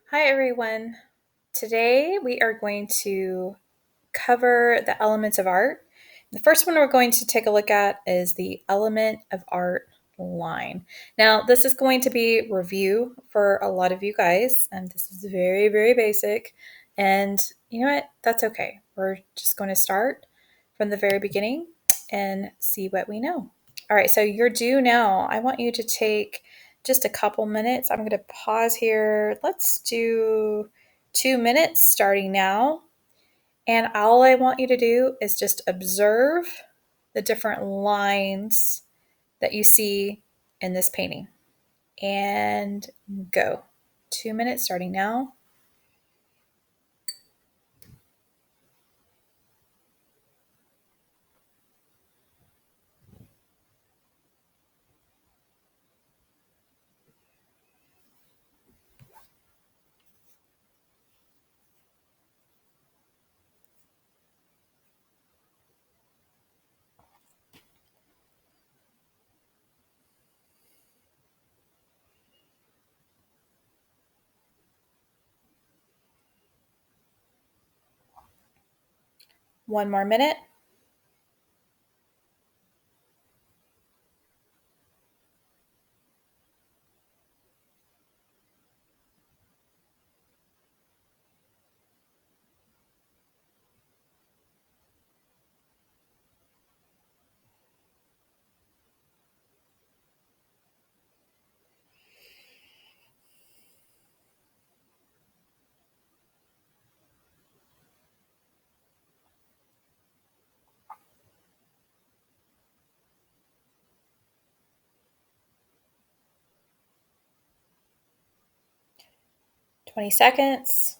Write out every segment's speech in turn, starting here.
Hi, everyone. Today we are going to cover the elements of art. The first one we're going to take a look at is the element of art line. Now, this is going to be review for a lot of you guys, and this is very, very basic. And you know what? That's okay. We're just going to start from the very beginning and see what we know. All right, so you're due now. I want you to take just a couple minutes. I'm going to pause here. Let's do 2 minutes starting now. And all I want you to do is just observe the different lines that you see in this painting. And go. 2 minutes starting now. One more minute. Twenty seconds.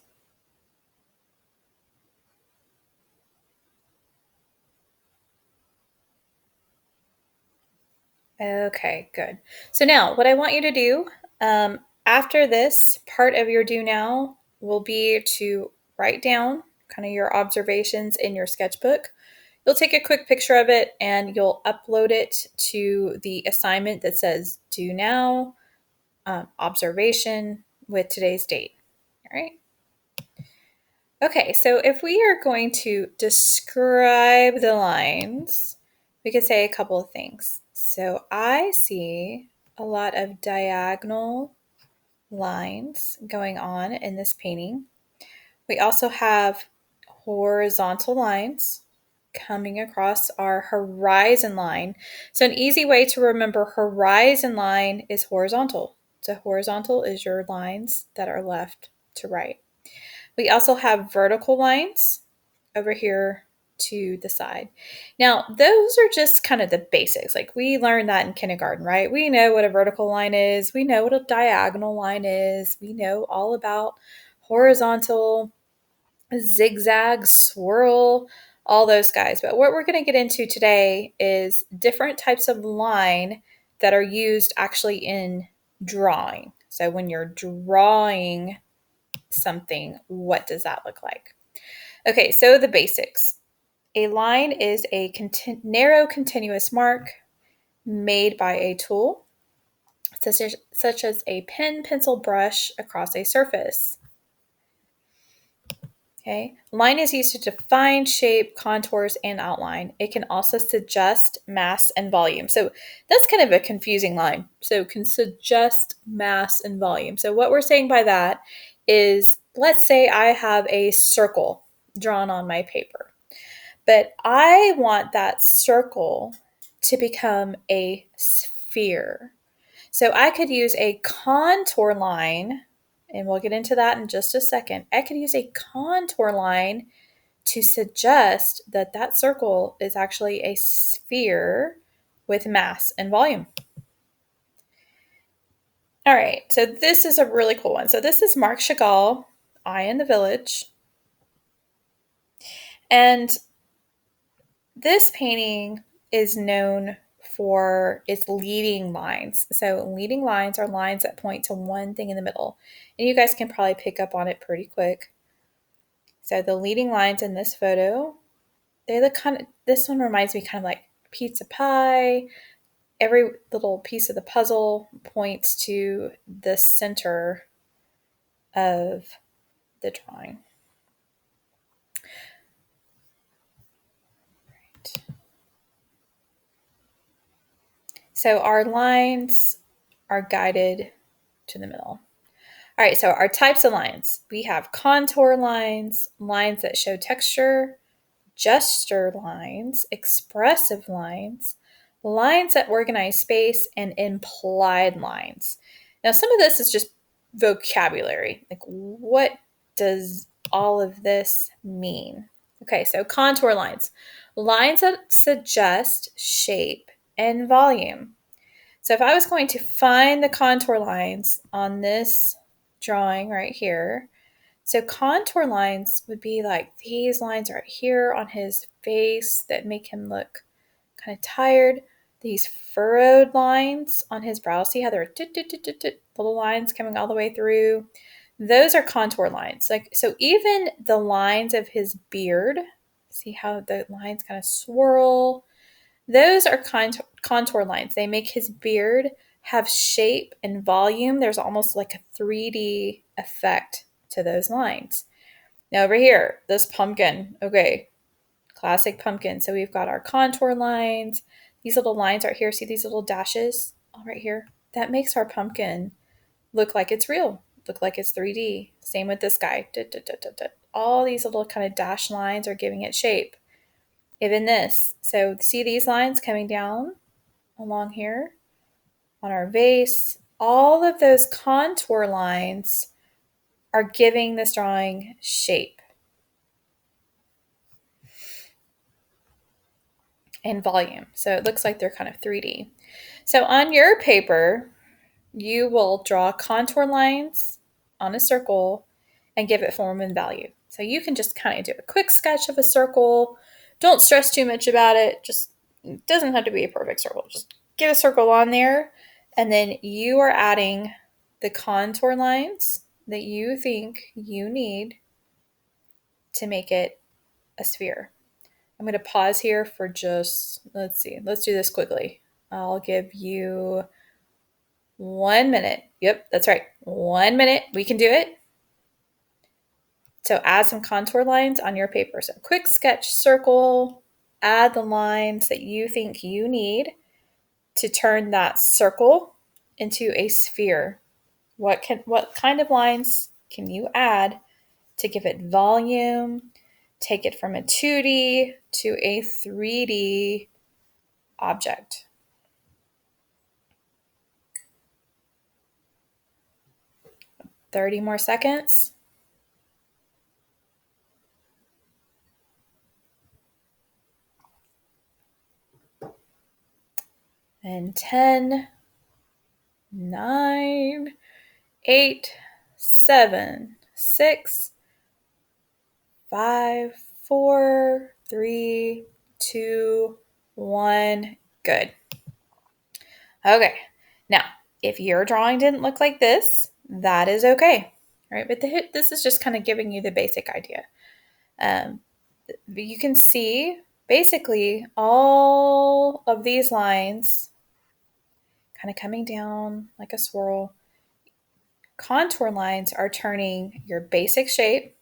Okay, good. So now what I want you to do after this part of your do now will be to write down kind of your observations in your sketchbook. You'll take a quick picture of it and you'll upload it to the assignment that says do now, observation with today's date. All right. Okay, so if we are going to describe the lines, we could say a couple of things. So I see a lot of diagonal lines going on in this painting. We also have horizontal lines coming across our horizon line. So an easy way to remember horizon line is horizontal. So horizontal is your lines that are left to right. We also have vertical lines over here to the side. Now, those are just kind of the basics. Like we learned that in kindergarten, right? We know what a vertical line is. We know what a diagonal line is. We know all about horizontal, zigzag, swirl, all those guys. But what we're going to get into today is different types of line that are used actually in drawing. So when you're drawing something, what does that look like? Okay, so the basics. A line is a narrow continuous mark made by a tool, such as a pen, pencil, brush across a surface. Okay, line is used to define shape, contours, and outline. It can also suggest mass and volume. So that's kind of a confusing line. So can suggest mass and volume. So what we're saying by that is, let's say I have a circle drawn on my paper, but I want that circle to become a sphere. So I could use a contour line, and we'll get into that in just a second. I could use a contour line to suggest that that circle is actually a sphere with mass and volume. All right, so this is a really cool one. So this is Marc Chagall, Eye in the Village. And this painting is known for its leading lines. So leading lines are lines that point to one thing in the middle. And you guys can probably pick up on it pretty quick. So the leading lines in this photo, they look kind of, this one reminds me kind of like pizza pie. Every little piece of the puzzle points to the center of the drawing. So our lines are guided to the middle. All right, so our types of lines. We have contour lines, lines that show texture, gesture lines, expressive lines, lines that organize space, and implied lines. Now, some of this is just vocabulary. Like, what does all of this mean? Okay, so contour lines, lines that suggest shape and volume. So if I was going to find the contour lines on this drawing right here, so contour lines would be like these lines right here on his face that make him look kind of tired. These furrowed lines on his brow, see how they're little lines coming all the way through? Those are contour lines. Like, so even the lines of his beard, see how the lines kind of swirl? Those are contour lines. They make his beard have shape and volume. There's almost like a 3D effect to those lines. Now over here, this pumpkin. Okay, classic pumpkin. So we've got our contour lines. These little lines right here. See these little dashes all right here? That makes our pumpkin look like it's real, look like it's 3D. Same with this guy. All these little kind of dash lines are giving it shape. Even this. So see these lines coming down along here on our vase? All of those contour lines are giving this drawing shape and volume. So it looks like they're kind of 3D. So on your paper, you will draw contour lines on a circle and give it form and value. So you can just kind of do a quick sketch of a circle. Don't stress too much about it. Just, it doesn't have to be a perfect circle. Just get a circle on there, and then you are adding the contour lines that you think you need to make it a sphere. I'm going to pause here for just, let's see, let's do this quickly. I'll give you 1 minute. Yep, that's right. 1 minute. We can do it. So add some contour lines on your paper. So quick sketch circle, add the lines that you think you need to turn that circle into a sphere. What kind of lines can you add to give it volume, take it from a 2D to a 3D object? Thirty more seconds. And 10, 9, 8, 7, 6, 5, 4, 3, 2, 1. Good. Okay. Now, if your drawing didn't look like this, that is okay. All right, but this is just kind of giving you the basic idea. You can see basically all of these lines kind of coming down like a swirl. Contour lines are turning your basic shape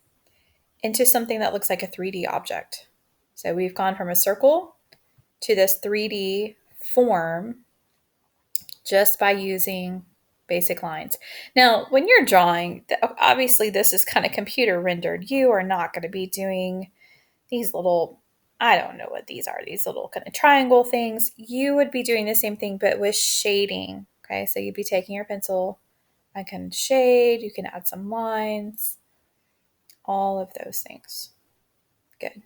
into something that looks like a 3D object. So we've gone from a circle to this 3D form just by using basic lines. Now, when you're drawing, obviously this is kind of computer rendered. You are not going to be doing these little, I don't know what these are, these little kind of triangle things. You would be doing the same thing, but with shading. Okay, so you'd be taking your pencil, I can shade, you can add some lines, all of those things. Good.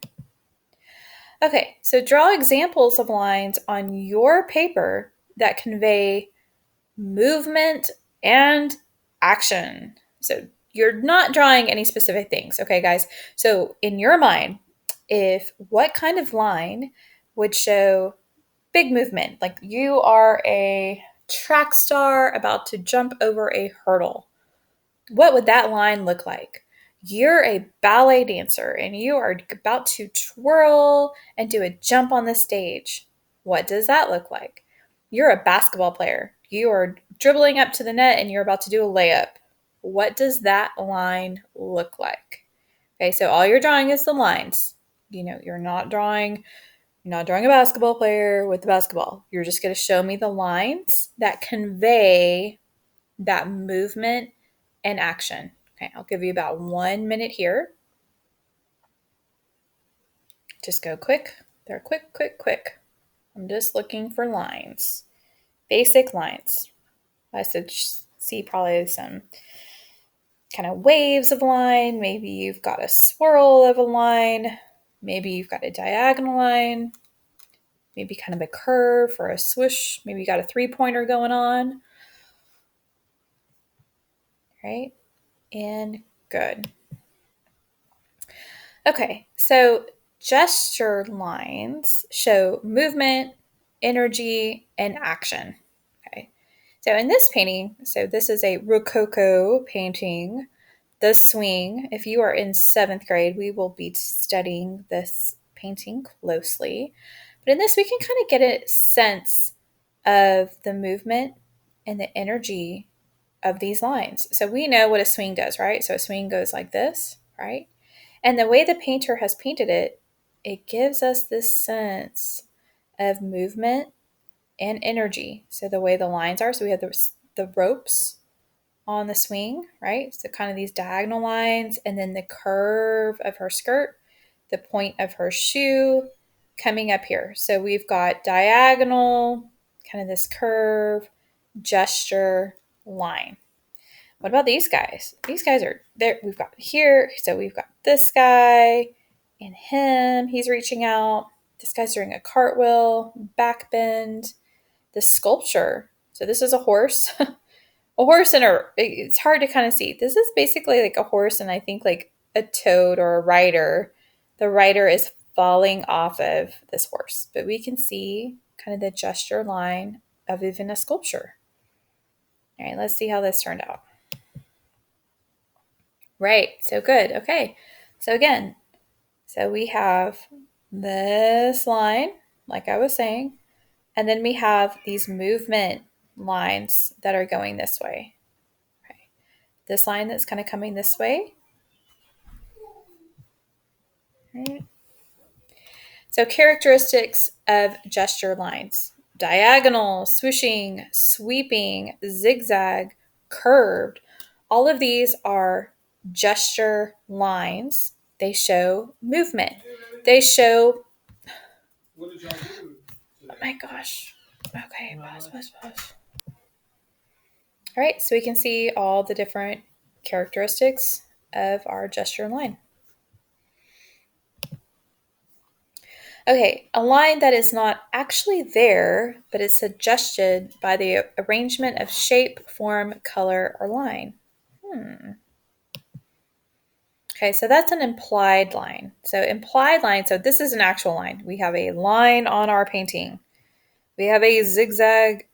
Okay, so draw examples of lines on your paper that convey movement and action. So you're not drawing any specific things, okay, guys? So in your mind, what kind of line would show big movement? Like you are a track star about to jump over a hurdle. What would that line look like? You're a ballet dancer and you are about to twirl and do a jump on the stage. What does that look like? You're a basketball player. You are dribbling up to the net and you're about to do a layup. what does that line look like? Okay, so all you're drawing is the lines. You're not drawing a basketball player with the basketball. You're just going to show me the lines that convey that movement and action. Okay, I'll give you about 1 minute here. Just go quick. They're quick, quick, quick. I'm just looking for lines. Basic lines. I should see probably some kind of waves of line. Maybe you've got a swirl of a line. Maybe you've got a diagonal line. Maybe kind of a curve or a swoosh. Maybe you got a three-pointer going on. Right? And good. Okay, so gesture lines show movement, energy, and action. Okay, so in this painting, so this is a Rococo painting, The Swing. If you are in 7th grade, we will be studying this painting closely. But in this, we can kind of get a sense of the movement and the energy of these lines. So we know what a swing does, right? So a swing goes like this, right? And the way the painter has painted it, it gives us this sense of movement and energy. So the way the lines are, so we have the ropes on the swing, right? So kind of these diagonal lines, and then the curve of her skirt, the point of her shoe coming up here. So we've got diagonal, kind of this curve, gesture, line. What about these guys? These guys are there. We've got here. So we've got this guy and him. He's reaching out. This guy's doing a cartwheel, back bend, the sculpture. So this is a horse. A horse and it's hard to kind of see. This is basically like a horse and I think like a toad or a rider. The rider is falling off of this horse, but we can see kind of the gesture line of even a sculpture. All right, let's see how this turned out. Right, so good. Okay, so again, so we have this line, like I was saying, and then we have these movement lines that are going this way. Okay. This line that's kind of coming this way. Right. So characteristics of gesture lines. Diagonal, swooshing, sweeping, zigzag, curved. All of these are gesture lines. They show movement. They show, oh my gosh. Okay, pause. All right, so we can see all the different characteristics of our gesture line. Okay, a line that is not actually there, but is suggested by the arrangement of shape, form, color, or line. Okay, so that's an implied line. So implied line, so this is an actual line. We have a line on our painting. We have a zigzag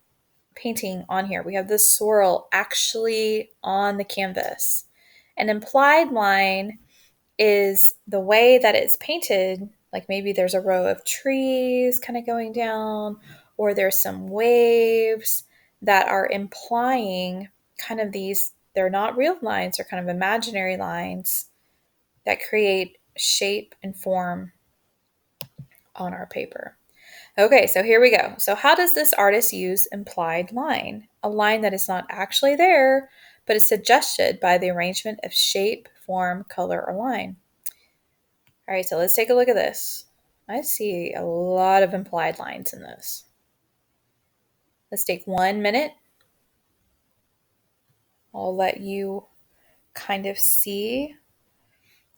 painting on here. We have this swirl actually on the canvas. An implied line is the way that it's painted, like maybe there's a row of trees kind of going down, or there's some waves that are implying kind of these, they're not real lines, they're kind of imaginary lines that create shape and form on our paper. Okay, so here we go. So how does this artist use implied line? A line that is not actually there, but is suggested by the arrangement of shape, form, color, or line. All right, so let's take a look at this. I see a lot of implied lines in this. Let's take 1 minute. I'll let you kind of see.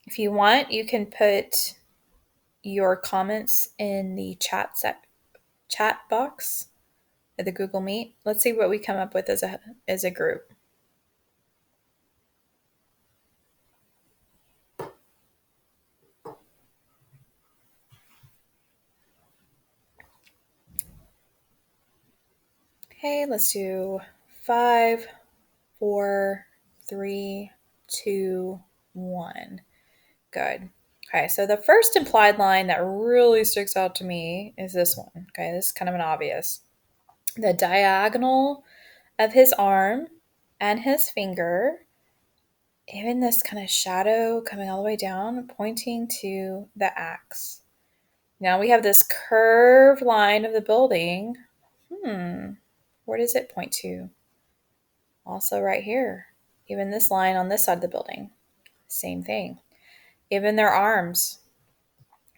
If you want, you can put your comments in the chat box of the Google Meet. Let's see what we come up with as a group. Okay, let's do 5, 4, 3, 2, 1. Good. Okay, so the first implied line that really sticks out to me is this one. Okay, this is kind of an obvious. The diagonal of his arm and his finger even this kind of shadow coming all the way down, pointing to the axe. Now we have this curved line of the building. Where does it point to? Also right here. Even this line on this side of the building. Same thing. Even their arms.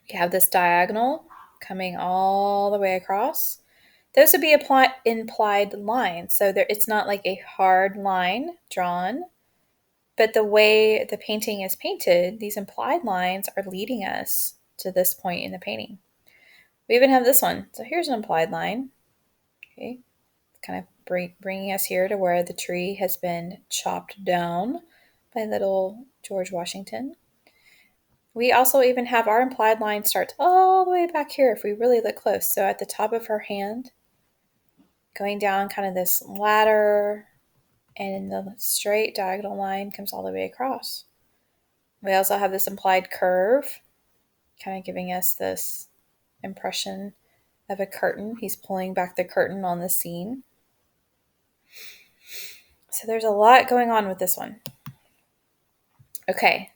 We have this diagonal coming all the way across. Those would be implied lines. So it's not like a hard line drawn, but the way the painting is painted, these implied lines are leading us to this point in the painting. We even have this one. So here's an implied line. Okay, kind of bringing us here to where the tree has been chopped down by little George Washington. We also even have our implied line starts all the way back here if we really look close. So at the top of her hand, going down kind of this ladder, and the straight diagonal line comes all the way across. We also have this implied curve, kind of giving us this impression of a curtain. He's pulling back the curtain on the scene. So there's a lot going on with this one. Okay,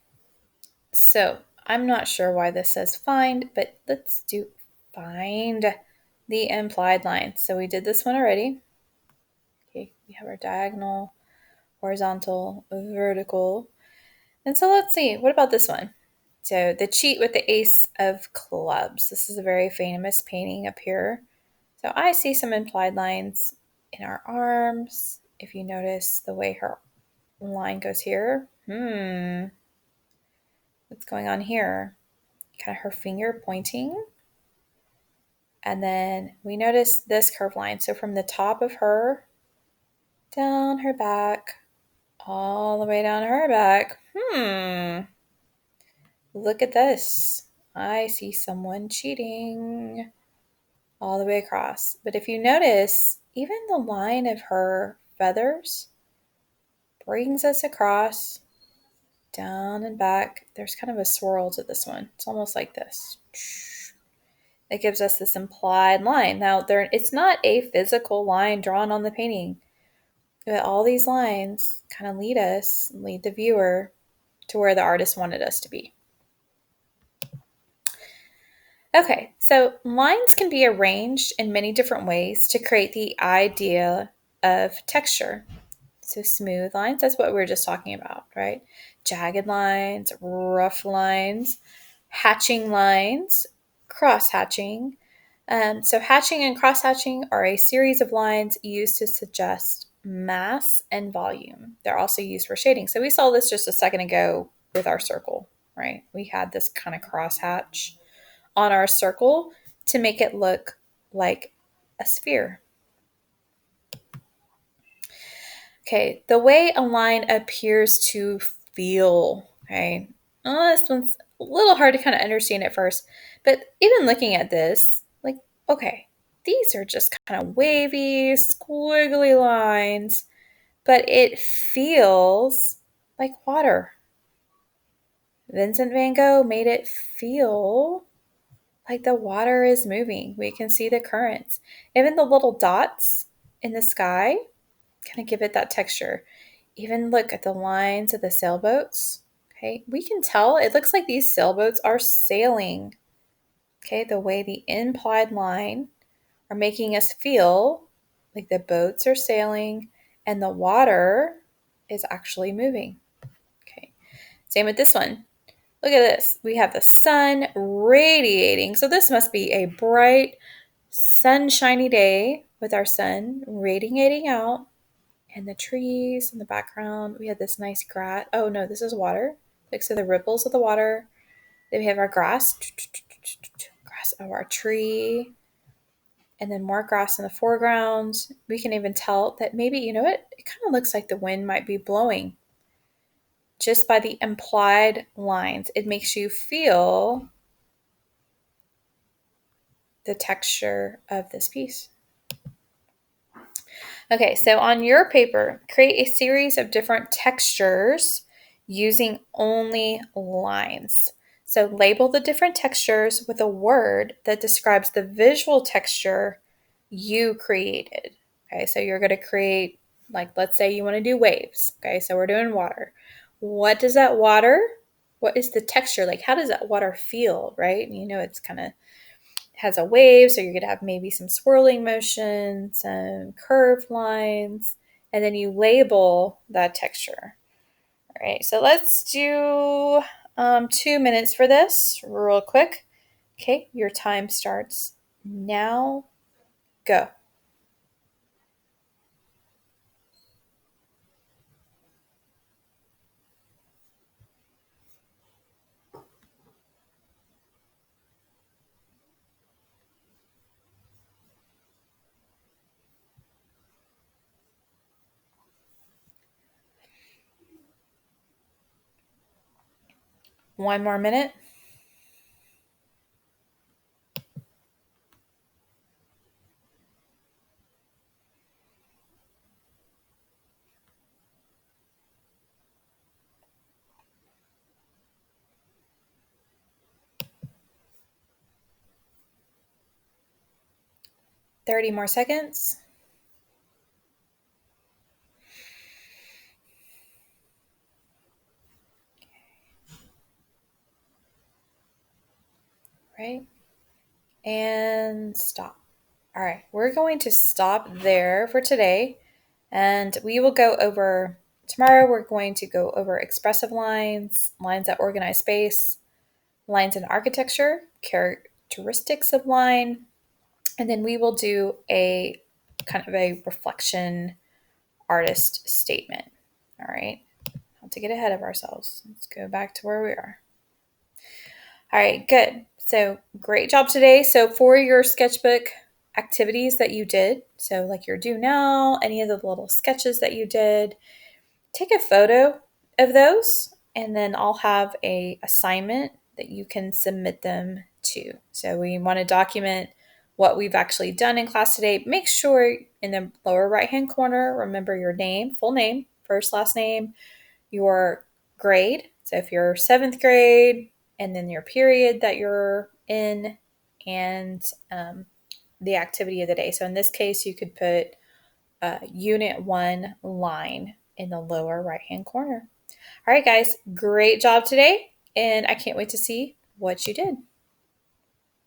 so I'm not sure why this says find, but let's do find the implied line. So we did this one already. Okay, we have our diagonal, horizontal, vertical. And so let's see, what about this one? So the cheat with the ace of clubs. This is a very famous painting up here. So I see some implied lines in our arms. If you notice the way her line goes here. What's going on here? Kind of her finger pointing. And then we notice this curved line. So from the top of her, down her back, all the way down her back. Look at this. I see someone cheating all the way across. But if you notice, even the line of her feathers brings us across, down and back. There's kind of a swirl to this one. It's almost like this. It gives us this implied line. Now, it's not a physical line drawn on the painting, but all these lines kind of lead the viewer to where the artist wanted us to be. Okay, so lines can be arranged in many different ways to create the idea of texture. So smooth lines, that's what we were just talking about, right? Jagged lines, rough lines, hatching lines, cross hatching. So hatching and cross hatching are a series of lines used to suggest mass and volume. They're also used for shading. So we saw this just a second ago with our circle, right? We had this kind of cross hatch on our circle to make it look like a sphere. Okay, the way a line appears to feel, okay? This one's a little hard to kind of understand at first, but even looking at this, like, okay, these are just kind of wavy, squiggly lines, but it feels like water. Vincent van Gogh made it feel like the water is moving. We can see the currents. Even the little dots in the sky kind of give it that texture. Even look at the lines of the sailboats. Okay, we can tell it looks like these sailboats are sailing. Okay, the way the implied line are making us feel like the boats are sailing and the water is actually moving. Okay, same with this one. Look at this. We have the sun radiating. So this must be a bright, sunshiny day with our sun radiating out and the trees in the background. We have this nice grass. Oh no, this is water. Like so the ripples of the water. Then we have our grass of our tree. And then more grass in the foreground. We can even tell that maybe, you know what? It kind of looks like the wind might be blowing. Just by the implied lines, it makes you feel the texture of this piece. Okay, so on your paper, create a series of different textures using only lines. So label the different textures with a word that describes the visual texture you created. Okay, so you're going to create, like, let's say you want to do waves. Okay, so we're doing water. what does that water, what is the texture? Like, how does that water feel, right? You know, it's kind of has a wave, so you're going to have maybe some swirling motion, some curved lines, and then you label that texture. All right, so let's do 2 minutes for this real quick. Okay, your time starts now. Go. One more minute. 30 more seconds. Right? And stop. All right, we're going to stop there for today, and we will go over tomorrow. We're going to go over expressive lines, lines that organize space, lines in architecture, characteristics of line, and then we will do a kind of a reflection artist statement. All right, not to get ahead of ourselves. Let's go back to where we are. All right, good. So great job today. So for your sketchbook activities that you did, so like your do now, any of the little sketches that you did, take a photo of those, and then I'll have a assignment that you can submit them to. So we want to document what we've actually done in class today. Make sure in the lower right hand corner, remember your name, full name, first, last name, your grade. So if you're seventh grade, and then your period that you're in, and the activity of the day. So in this case, you could put Unit 1 line in the lower right hand corner. All right, guys, great job today, and I can't wait to see what you did.